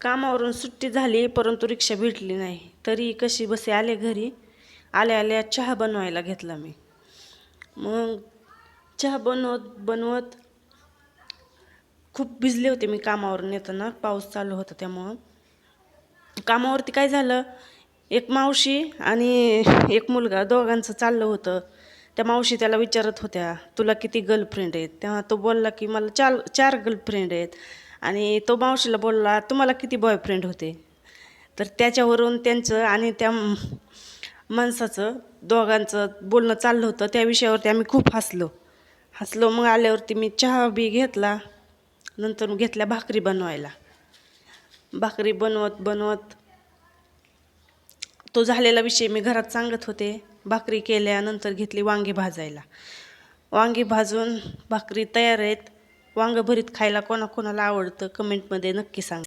कामावरून सुट्टी झाली परंतु रिक्षा भेटली नाही, तरी कशी बसे आले घरी. आल्या आल्या चहा बनवायला घेतला मी. मग चहा बनवत बनवत खूप भिजले होते मी. कामावरून येताना पाऊस चालू होता त्यामुळं कामावरती काय झालं, एक मावशी आणि एक मुलगा दोघांचं चाललं होतं. त्या मावशी त्याला विचारत होत्या, तुला किती गर्लफ्रेंड आहेत? तेव्हा तो बोलला की मला 4 गर्लफ्रेंड आहेत. आणि तो मावशीला बोलला, तुम्हाला किती बॉयफ्रेंड होते? तर त्याच्यावरून त्यांचं आणि त्या माणसाचं दोघांचं बोलणं चाललं होतं. त्या विषयावरती आम्ही खूप हसलो. मग आल्यावरती मी चहा बी घेतला. नंतर घेतल्या भाकरी बनवायला. भाकरी बनवत बनवत तो झालेला विषय मी घरात सांगत होते. भाकरी केल्यानंतर घेतली वांगी भाजायला. वांगी भाजून भाकरी तयार आहेत. वांगं भरीत खायला कोणाकोणाला आवडतं कमेंटमध्ये नक्की सांगा.